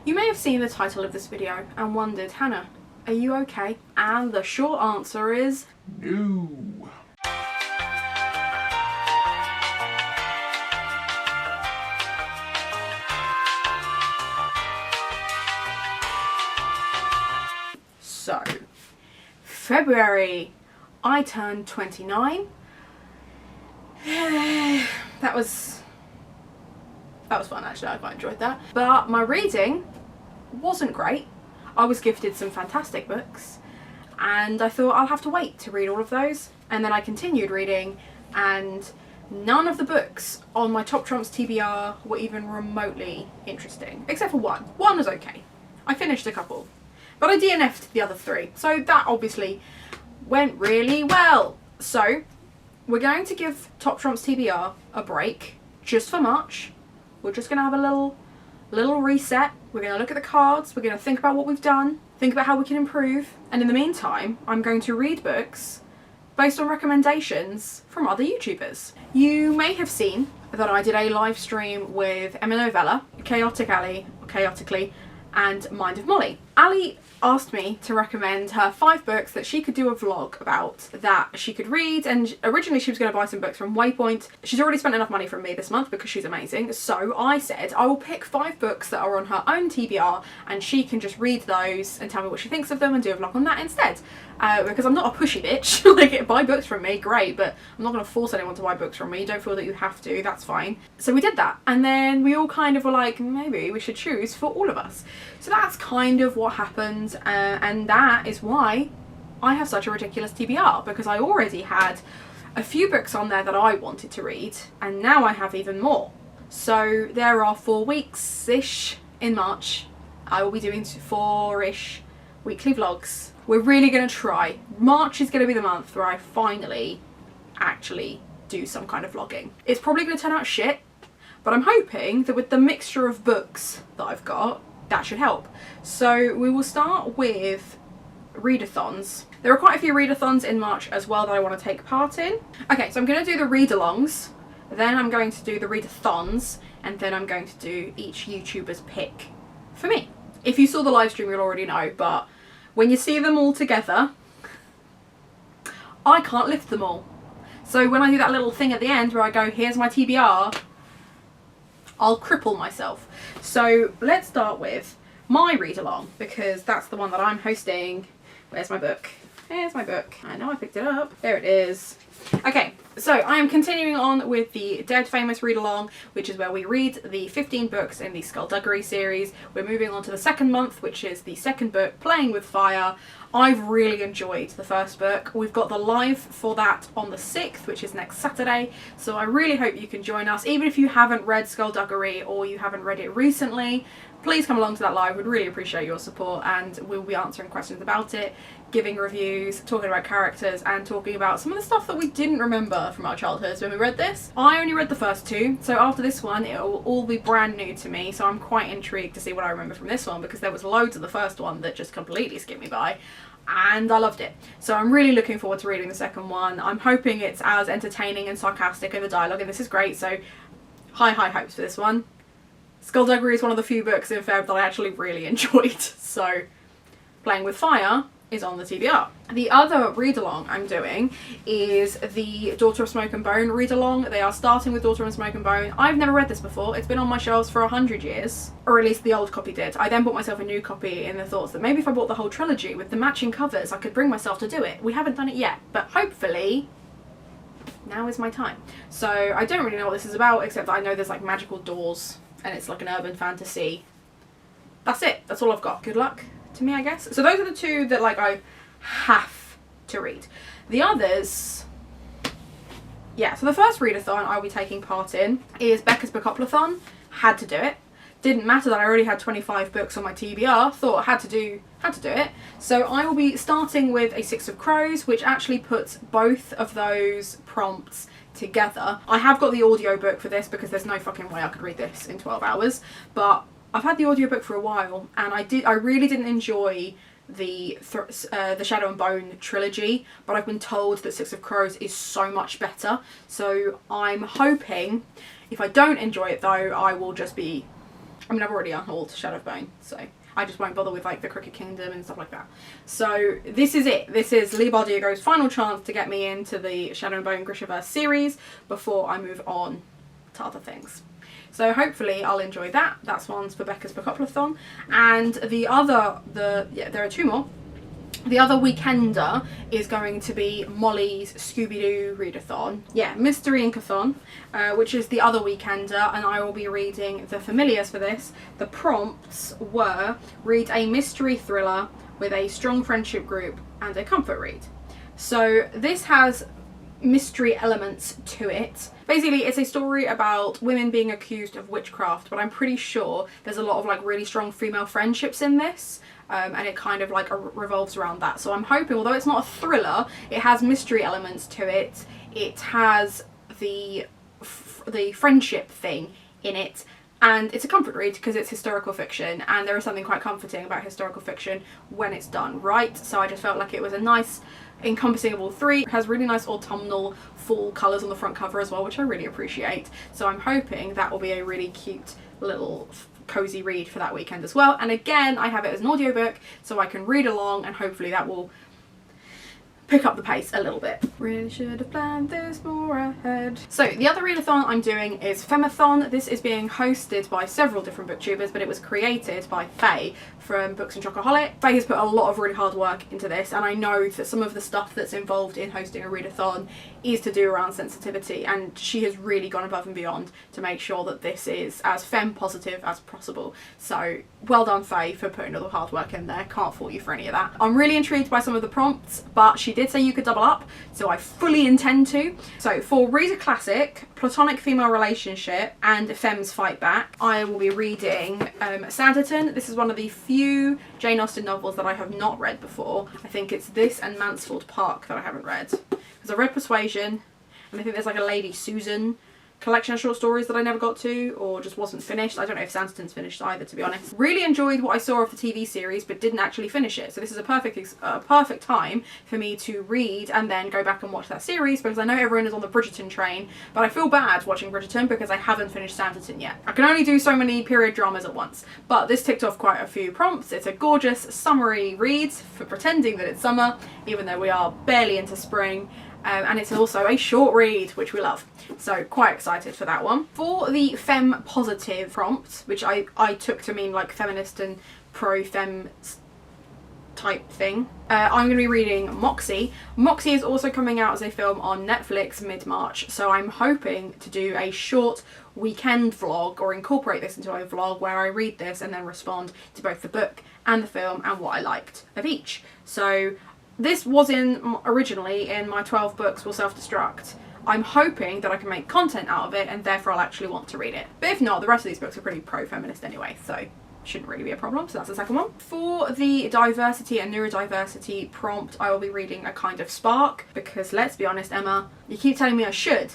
You may have seen the title of this video and wondered, Hannah, are you okay? And the short answer is no. So, February, I turned 29. That was fun actually, I quite enjoyed that. But my reading wasn't great. I was gifted some fantastic books and I thought I'll have to wait to read all of those. And then I continued reading and none of the books on my Top Trumps TBR were even remotely interesting. Except for one. One was okay. I finished a couple. But I DNF'd the other 3. So that obviously went really well. So we're going to give Top Trumps TBR a break just for March. We're just going to have a little reset. We're going to look at the cards. We're going to think about what we've done. Think about how we can improve. And in the meantime, I'm going to read books based on recommendations from other YouTubers. You may have seen that I did a live stream with Emma Novella, Chaotic Ali, Chaotically, and Mind of Mollie. Ali asked me to recommend her 5 books that she could do a vlog about that she could read, and originally she was going to buy some books from Waypoint. She's already spent enough money from me this month because she's amazing, so I said I will pick 5 books that are on her own TBR and she can just read those and tell me what she thinks of them and do a vlog on that instead. Because I'm not a pushy bitch. Like, buy books from me, great, but I'm not going to force anyone to buy books from me. You don't feel that you have to, that's fine. So we did that, and then we all kind of were like, maybe we should choose for all of us. So that's kind of what happened, and that is why I have such a ridiculous TBR, because I already had a few books on there that I wanted to read, and now I have even more. So there are 4 weeks-ish in March. I will be doing 4-ish weekly vlogs. We're really going to try. March is going to be the month where I finally actually do some kind of vlogging. It's probably going to turn out shit, but I'm hoping that with the mixture of books that I've got, that should help. So we will start with readathons. There are quite a few readathons in March as well that I want to take part in. Okay, so I'm going to do the read-alongs, then I'm going to do the readathons, and then I'm going to do each YouTuber's pick for me. If you saw the live stream, you'll already know, but when you see them all together, I can't lift them all. So when I do that little thing at the end where I go, here's my TBR, I'll cripple myself. So let's start with my read-along, because that's the one that I'm hosting. Where's my book? Here's my book. I know I picked it up. There it is. Okay, so I am continuing on with the Dead Famous read-along, which is where we read the 15 books in the Skullduggery series. We're moving on to the second month, which is the second book, Playing with Fire. I've really enjoyed the first book. We've got the live for that on the 6th, which is next Saturday, so I really hope you can join us. Even if you haven't read Skullduggery or you haven't read it recently, please come along to that live. We'd really appreciate your support, and we'll be answering questions about it, giving reviews, talking about characters, and talking about some of the stuff that we didn't remember from our childhoods when we read this. I only read the first 2, so after this one it will all be brand new to me, so I'm quite intrigued to see what I remember from this one, because there was loads of the first one that just completely skipped me by, and I loved it. So I'm really looking forward to reading the second one. I'm hoping it's as entertaining and sarcastic in the dialogue, and this is great, so high hopes for this one. Skullduggery is one of the few books in Feb that I actually really enjoyed, so Playing with Fire is on the TBR. The other read-along I'm doing is the Daughter of Smoke and Bone read-along. They are starting with Daughter of Smoke and Bone. I've never read this before. It's been on my shelves for 100 years, or at least the old copy did. I then bought myself a new copy in the thoughts that maybe if I bought the whole trilogy with the matching covers, I could bring myself to do it. We haven't done it yet, but hopefully now is my time. So I don't really know what this is about, except that I know there's like magical doors and it's like an urban fantasy. That's it. That's all I've got. Good luck to me, I guess. So those are the 2 that like I have to read. The others, yeah, so the first readathon I'll be taking part in is Becca's Bookoplathon. Had to do it. Didn't matter that I already had 25 books on my TBR, thought I had to do it. So I will be starting with a Six of Crows, which actually puts both of those prompts together. I have got the audiobook for this because there's no fucking way I could read this in 12 hours, but I've had the audiobook for a while, and I really didn't enjoy the Shadow and Bone trilogy, but I've been told that Six of Crows is so much better, so I'm hoping, if I don't enjoy it though, I will just be I mean, I've already unhauled Shadow of Bone, so I just won't bother with like the Crooked Kingdom and stuff like that. So this is it. This is Leigh Bardiego's final chance to get me into the Shadow and Bone Grishaverse series before I move on to other things. So hopefully I'll enjoy that. That's one's for Becca's Bookoplathon. And there are two more. The other weekender is going to be Mollie's Scooby-Doo Readathon. Yeah, Mystery Inkathon, which is the other weekender, and I will be reading the familiars for this. The prompts were: read a mystery thriller with a strong friendship group and a comfort read. So this has mystery elements to it. Basically, it's a story about women being accused of witchcraft, but I'm pretty sure there's a lot of like really strong female friendships in this. And it kind of like revolves around that. So I'm hoping, although it's not a thriller, it has mystery elements to it. It has the friendship thing in it, and it's a comfort read because it's historical fiction, and there is something quite comforting about historical fiction when it's done right. So I just felt like it was a nice encompassing of all three. It has really nice autumnal fall colours on the front cover as well, which I really appreciate. So I'm hoping that will be a really cute little cozy read for that weekend as well. And again, I have it as an audiobook, so I can read along, and hopefully that will pick up the pace a little bit. Really should have planned this more ahead. So the other readathon I'm doing is Femathon. This is being hosted by several different booktubers, but it was created by Faye from Books and Chocoholic. Faye has put a lot of really hard work into this, and I know that some of the stuff that's involved in hosting a readathon is to do around sensitivity, and she has really gone above and beyond to make sure that this is as femme positive as possible. So well done, Faye, for putting all the hard work in there. Can't fault you for any of that. I'm really intrigued by some of the prompts, but she did say you could double up, so I fully intend to. So for Read a Classic, Platonic Female Relationship, and Femmes Fight Back, I will be reading Sanditon. This is one of the few Jane Austen novels that I have not read before. I think it's this and Mansfield Park that I haven't read. Because I read Persuasion, and I think there's like a Lady Susan collection of short stories that I never got to, or just wasn't finished. I don't know if Sanditon's finished either, to be honest. Really enjoyed what I saw of the TV series, but didn't actually finish it. So this is a perfect time for me to read and then go back and watch that series, because I know everyone is on the Bridgerton train, but I feel bad watching Bridgerton because I haven't finished Sanditon yet. I can only do so many period dramas at once, but this ticked off quite a few prompts. It's a gorgeous summery read for pretending that it's summer, even though we are barely into spring. And it's also a short read, which we love. So quite excited for that one. For the femme positive prompt, which I took to mean like feminist and pro-femme type thing, I'm going to be reading Moxie. Moxie is also coming out as a film on Netflix mid-March, so I'm hoping to do a short weekend vlog, or incorporate this into a vlog where I read this and then respond to both the book and the film and what I liked of each. So this was originally in my 12 books will self-destruct. I'm hoping that I can make content out of it, and therefore I'll actually want to read it. But if not, the rest of these books are pretty pro-feminist anyway, so shouldn't really be a problem. So that's the second one. For the diversity and neurodiversity prompt, I will be reading A Kind of Spark, because let's be honest, Emma, you keep telling me I should,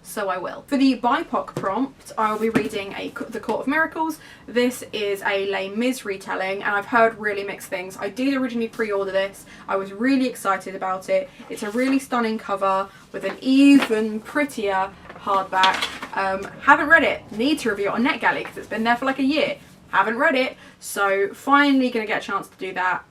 so I will. For the BIPOC prompt, I will be reading The Court of Miracles. This is a Les Mis retelling, and I've heard really mixed things. I did originally pre-order this. I was really excited about it. It's a really stunning cover with an even prettier hardback. Haven't read it. Need to review it on NetGalley because it's been there for like a year. Haven't read it, so finally gonna get a chance to do that.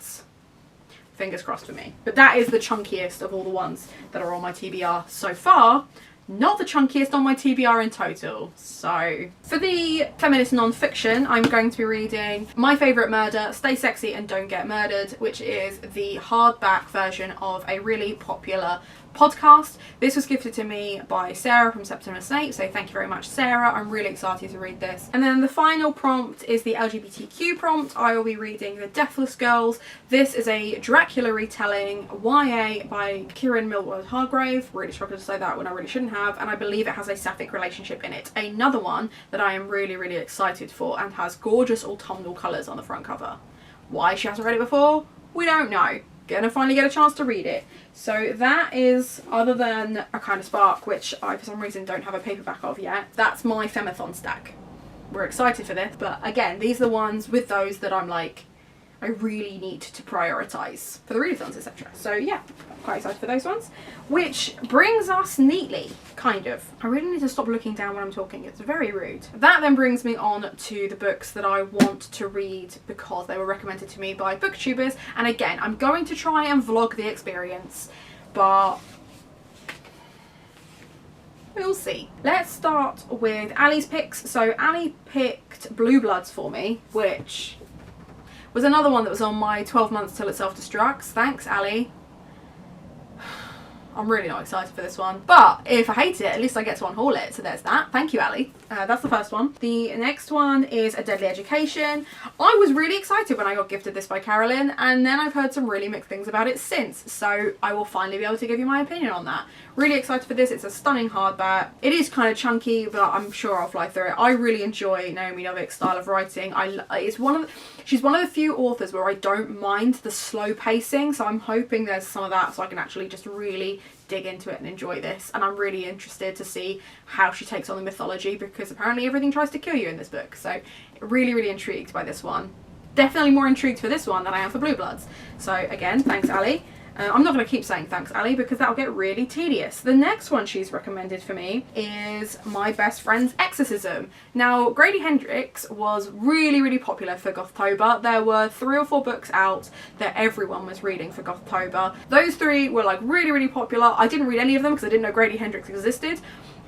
Fingers crossed for me. But that is the chunkiest of all the ones that are on my TBR so far. Not the chunkiest on my TBR in total. So for the feminist non-fiction, I'm going to be reading My Favourite Murder, Stay Sexy and Don't Get Murdered, which is the hardback version of a really popular podcast. This was gifted to me by Sarah from September Snape, so thank you very much, Sarah. I'm really excited to read this. And then the final prompt is the LGBTQ prompt. I will be reading The Deathless Girls. This is a Dracula retelling, YA, by Kieran Millward Hargrave. Really struggled to say that when I really shouldn't have, and I believe it has a sapphic relationship in it. Another one that I am really, really excited for, and has gorgeous autumnal colours on the front cover. Why she hasn't read it before, we don't know. Gonna finally get a chance to read it. So that is, other than A Kind of Spark, which I for some reason don't have a paperback of yet, that's my Femathon stack. We're excited for this, but again, these are the ones with those that I'm like, I really need to prioritise for the readathons, etc. So yeah, I'm quite excited for those ones. Which brings us neatly, kind of. I really need to stop looking down when I'm talking, it's very rude. That then brings me on to the books that I want to read because they were recommended to me by Booktubers. And again, I'm going to try and vlog the experience, but we'll see. Let's start with Ali's picks. So Ali picked Blue Bloods for me, which was another one that was on my 12 months till it self-destructs. Thanks, Ali. I'm really not excited for this one. But if I hate it, at least I get to unhaul it. So there's that. Thank you, Ali. That's the first one. The next one is A Deadly Education. I was really excited when I got gifted this by Carolyn, and then I've heard some really mixed things about it since. So I will finally be able to give you my opinion on that. Really excited for this. It's a stunning hardback. It is kind of chunky, but I'm sure I'll fly through it. I really enjoy Naomi Novik's style of writing. She's one of the few authors where I don't mind the slow pacing, so I'm hoping there's some of that so I can actually just really dig into it and enjoy this. And I'm really interested to see how she takes on the mythology, because apparently everything tries to kill you in this book. So really, really intrigued by this one. Definitely more intrigued for this one than I am for Blue Bloods. So again, thanks, Ali. I'm not going to keep saying thanks, Ali, because that'll get really tedious. The next one she's recommended for me is My Best Friend's Exorcism. Now, Grady Hendrix was really, really popular for Gothtober. There were 3 or 4 books out that everyone was reading for Gothtober. Those 3 were like really, really popular. I didn't read any of them because I didn't know Grady Hendrix existed.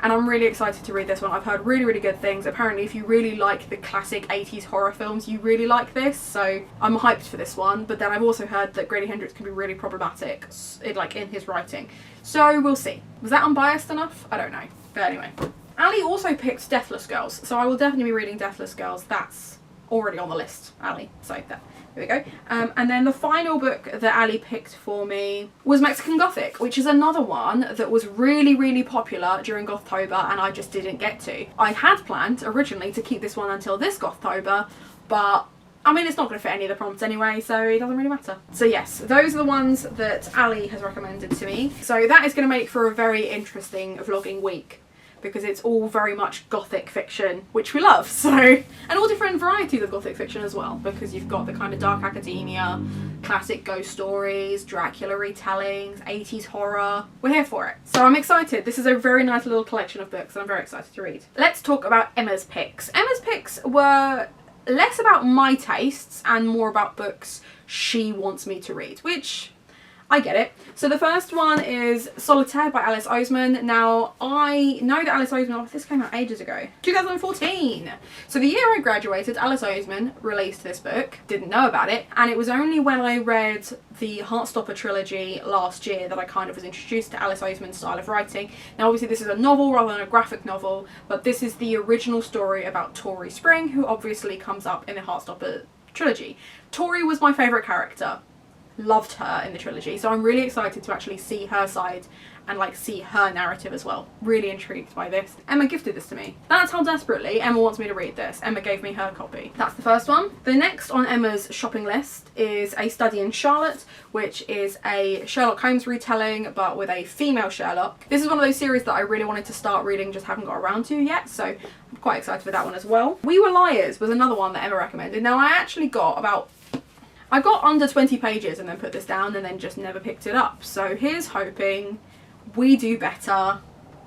And I'm really excited to read this one. I've heard really, really good things. Apparently, if you really like the classic 80s horror films, you really like this. So I'm hyped for this one. But then I've also heard that Grady Hendrix can be really problematic, in his writing. So we'll see. Was that unbiased enough? I don't know. But anyway. Ali also picked Deathless Girls. So I will definitely be reading Deathless Girls. That's already on the list, Ali. So there we go. And then the final book that Ali picked for me was Mexican Gothic, which is another one that was really, really popular during Gothtober and I just didn't get to. I had planned originally to keep this one until this Gothtober, but I mean, it's not going to fit any of the prompts anyway, so it doesn't really matter. So yes, those are the ones that Ali has recommended to me. So that is going to make for a very interesting vlogging week, because it's all very much gothic fiction, which we love. So, and all different varieties of gothic fiction as well, because you've got the kind of dark academia, classic ghost stories, Dracula retellings, 80s horror. We're here for it. So I'm excited. This is a very nice little collection of books that I'm very excited to read. Let's talk about Emma's picks. Emma's picks were less about my tastes and more about books she wants me to read, which I get it. So the first one is Solitaire by Alice Oseman. Now, I know that Alice Oseman, this came out ages ago, 2014. So the year I graduated, Alice Oseman released this book. Didn't know about it. And it was only when I read the Heartstopper trilogy last year that I kind of was introduced to Alice Oseman's style of writing. Now, obviously this is a novel rather than a graphic novel, but this is the original story about Tori Spring, who obviously comes up in the Heartstopper trilogy. Tori was my favourite character. Loved her in the trilogy, so I'm really excited to actually see her side and like see her narrative as well. Really intrigued by this. Emma gifted this to me. That's how desperately Emma wants me to read this. Emma gave me her copy. That's the first one. The next on Emma's shopping list is A Study in Charlotte, which is a Sherlock Holmes retelling but with a female Sherlock. This is one of those series that I really wanted to start reading, just haven't got around to yet, so I'm quite excited for that one as well. We Were Liars was another one that Emma recommended. Now I actually got I got under 20 pages and then put this down and then just never picked it up. So here's hoping we do better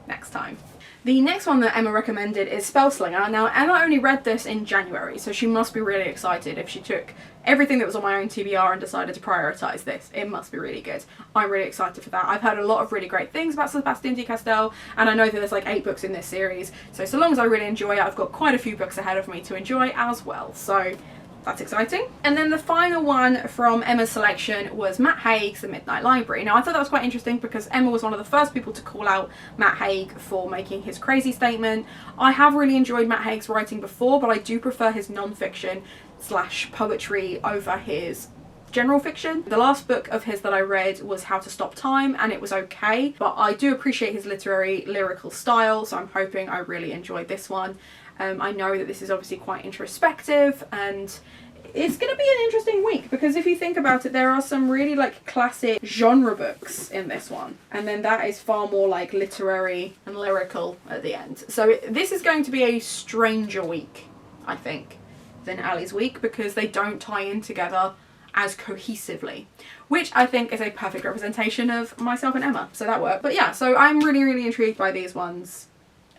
next time. The next one that Emma recommended is Spellslinger. Now, Emma only read this in January, so she must be really excited if she took everything that was on my own TBR and decided to prioritise this. It must be really good. I'm really excited for that. I've heard a lot of really great things about Sebastian de Castell, and I know that there's like 8 books in this series. So long as I really enjoy it, I've got quite a few books ahead of me to enjoy as well. So that's exciting. And then the final one from Emma's selection was Matt Haig's The Midnight Library. Now I thought that was quite interesting because Emma was one of the first people to call out Matt Haig for making his crazy statement. I have really enjoyed Matt Haig's writing before, but I do prefer his non-fiction / poetry over his general fiction. The last book of his that I read was How to Stop Time, and it was okay, but I do appreciate his lyrical style, so I'm hoping I really enjoyed this one. I know that this is obviously quite introspective, and it's going to be an interesting week because if you think about it, there are some really like classic genre books in this one, and then that is far more like literary and lyrical at the end. So this is going to be a stranger week, I think, than Ali's week, because they don't tie in together as cohesively, which I think is a perfect representation of myself and Emma, so that worked. But yeah, so I'm really, really intrigued by these ones,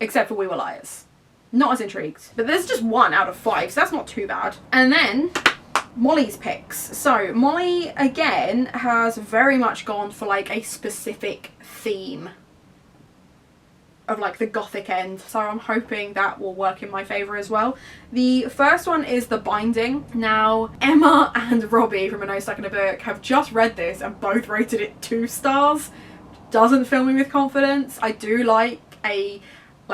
except for We Were Liars. Not as intrigued, but there's just 1 out of 5, so that's not too bad. And then Mollie's picks. So Mollie again has very much gone for like a specific theme of like the gothic end, so I'm hoping that will work in my favour as well. The first one is The Binding. Now Emma and Robbie from A No Stuck in a Book have just read this and both rated it 2 stars. Doesn't fill me with confidence. I do like a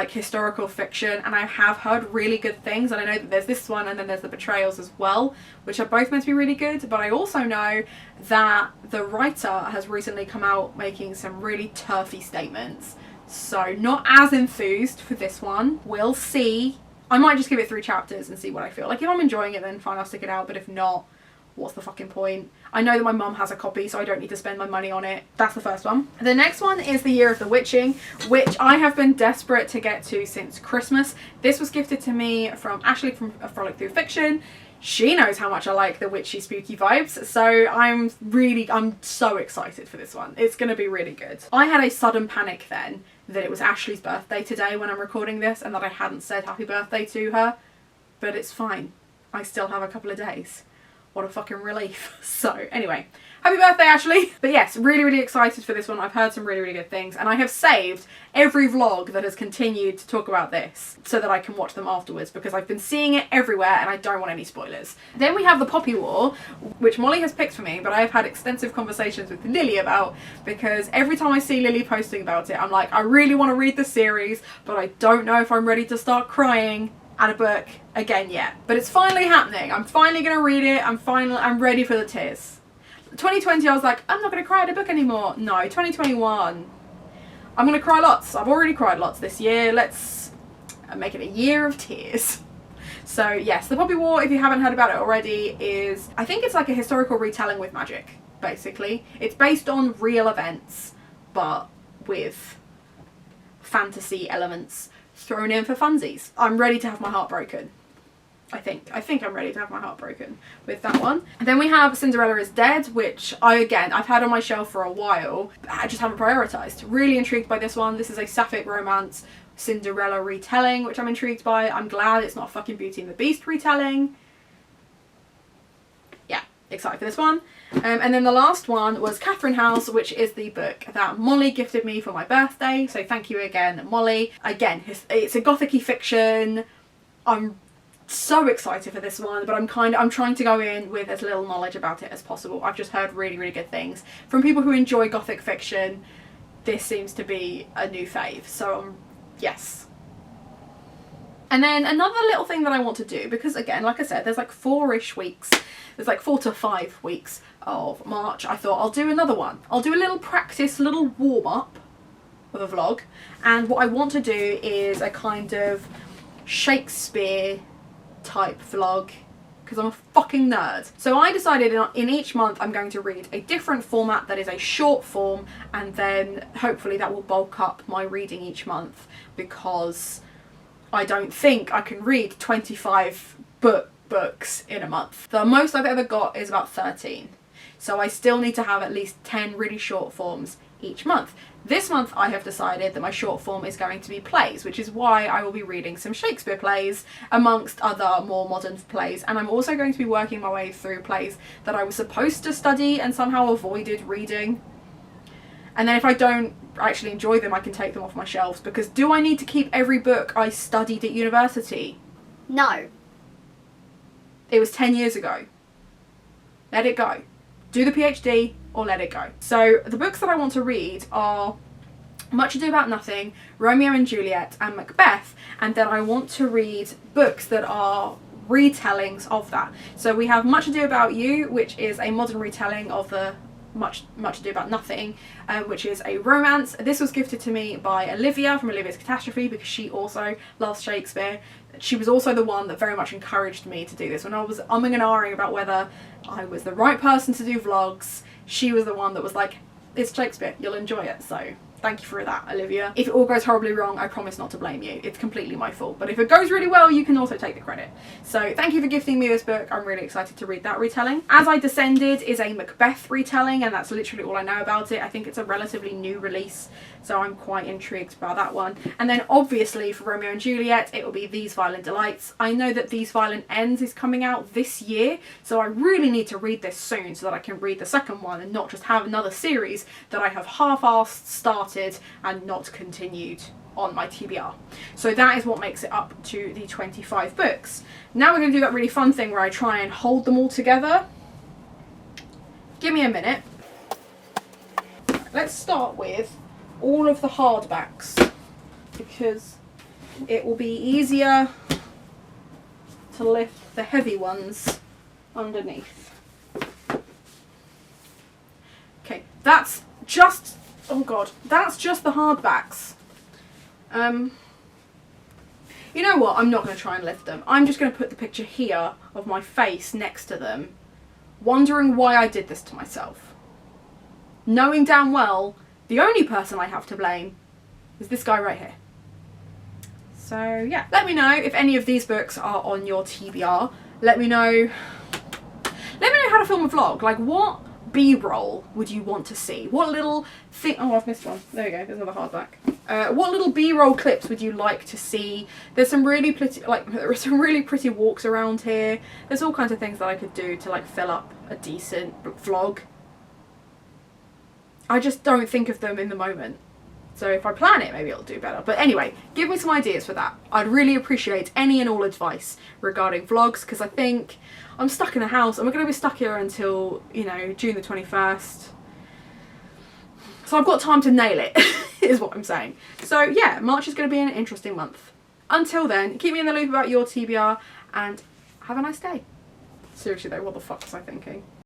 historical fiction, and I have heard really good things, and I know that there's this one and then there's The Betrayals as well, which are both meant to be really good, but I also know that the writer has recently come out making some really turfy statements, so not as enthused for this one. We'll see. I might just give it 3 chapters and see what I feel. Like, if I'm enjoying it, then fine, I'll stick it out, but if not, what's the fucking point? I know that my mum has a copy, so I don't need to spend my money on it. That's the first one. The next one is The Year of the Witching, which I have been desperate to get to since Christmas. This was gifted to me from Ashleigh from A Frolic Through Fiction. She knows how much I like the witchy, spooky vibes, so I'm so excited for this one. It's going to be really good. I had a sudden panic then that it was Ashleigh's birthday today when I'm recording this, and that I hadn't said happy birthday to her, but it's fine. I still have a couple of days. What a fucking relief. So anyway, happy birthday, Ashleigh. But yes, really, really excited for this one. I've heard some really, really good things, and I have saved every vlog that has continued to talk about this so that I can watch them afterwards, because I've been seeing it everywhere and I don't want any spoilers. Then we have The Poppy War, which Mollie has picked for me, but I've had extensive conversations with Lily about, because every time I see Lily posting about it, I'm like, I really want to read the series, but I don't know if I'm ready to start crying at a book again yet. But it's finally happening. I'm finally gonna read it. I'm ready for the tears. 2020 I was like, I'm not gonna cry at a book anymore. No, 2021 I'm gonna cry lots. I've already cried lots this year. Let's make it a year of tears. So yes, The Poppy War, if you haven't heard about it already, is, I think it's like a historical retelling with magic, basically. It's based on real events, but with fantasy elements thrown in for funsies. I'm ready to have my heart broken. I think I'm ready to have my heart broken with that one. And then we have Cinderella is Dead, which I've had on my shelf for a while, but I just haven't prioritised. Really intrigued by this one. This is a sapphic romance Cinderella retelling, which I'm intrigued by. I'm glad it's not a fucking Beauty and the Beast retelling. Yeah, excited for this one. And then the last one was Catherine House, which is the book that Mollie gifted me for my birthday. So thank you again, Mollie. Again, it's a gothic-y fiction. I'm so excited for this one, but I'm trying to go in with as little knowledge about it as possible. I've just heard really, really good things from people who enjoy gothic fiction. This seems to be a new fave, so yes. And then another little thing that I want to do, because again, like I said, there's like 4-ish weeks. There's like 4 to 5 weeks of March. I thought I'll do another one. I'll do a little practice, little warm-up of a vlog. And what I want to do is a kind of Shakespeare type vlog, because I'm a fucking nerd. So I decided in each month I'm going to read a different format that is a short form, and then hopefully that will bulk up my reading each month, because I don't think I can read 25 books in a month. The most I've ever got is about 13. So I still need to have at least 10 really short forms each month. This month I have decided that my short form is going to be plays, which is why I will be reading some Shakespeare plays amongst other more modern plays, and I'm also going to be working my way through plays that I was supposed to study and somehow avoided reading. And then if I don't actually enjoy them, I can take them off my shelves, because do I need to keep every book I studied at university? No. It was 10 years ago. Let it go. Do the PhD or let it go. So the books that I want to read are Much Ado About Nothing, Romeo and Juliet and Macbeth, and then I want to read books that are retellings of that. So we have Much Ado About You, which is a modern retelling of the Much Ado About Nothing, which is a romance. This was gifted to me by Olivia from Olivia's Catastrophe, because she also loves Shakespeare. She was also the one that very much encouraged me to do this. When I was umming and ahhing about whether I was the right person to do vlogs, she was the one that was like, it's Shakespeare, you'll enjoy it. So Thank you for that, Olivia. If it all goes horribly wrong, I promise not to blame you. It's completely my fault. But if it goes really well, you can also take the credit. So thank you for gifting me this book. I'm really excited to read that retelling. As I Descended is a Macbeth retelling, and that's literally all I know about it. I think it's a relatively new release, so I'm quite intrigued about that one. And then obviously for Romeo and Juliet, it will be These Violent Delights. I know that These Violent Ends is coming out this year, so I really need to read this soon so that I can read the second one and not just have another series that I have half-assed started and not continued on my TBR. So that is what makes it up to the 25 books. Now we're going to do that really fun thing where I try and hold them all together. Give me a minute. Let's start with all of the hardbacks because it will be easier to lift the heavy ones underneath. Okay, that's just, oh god, that's just the hardbacks. You know what, I'm not going to try and lift them. I'm just going to put the picture here of my face next to them, wondering why I did this to myself. Knowing damn well the only person I have to blame is this guy right here. So yeah, let me know if any of these books are on your TBR. Let me know how to film a vlog. Like, what B-roll would you want to see? What little thing, oh, I've missed one. There we go, there's another hardback. What little B-roll clips would you like to see? There's some really pretty, there are some really pretty walks around here. There's all kinds of things that I could do to like fill up a decent vlog. I just don't think of them in the moment. So if I plan it, maybe it'll do better. But anyway, give me some ideas for that. I'd really appreciate any and all advice regarding vlogs, because I think I'm stuck in a house and we're going to be stuck here until, you know, June the 21st. So I've got time to nail it, is what I'm saying. So yeah, March is going to be an interesting month. Until then, keep me in the loop about your TBR and have a nice day. Seriously though, what the fuck was I thinking?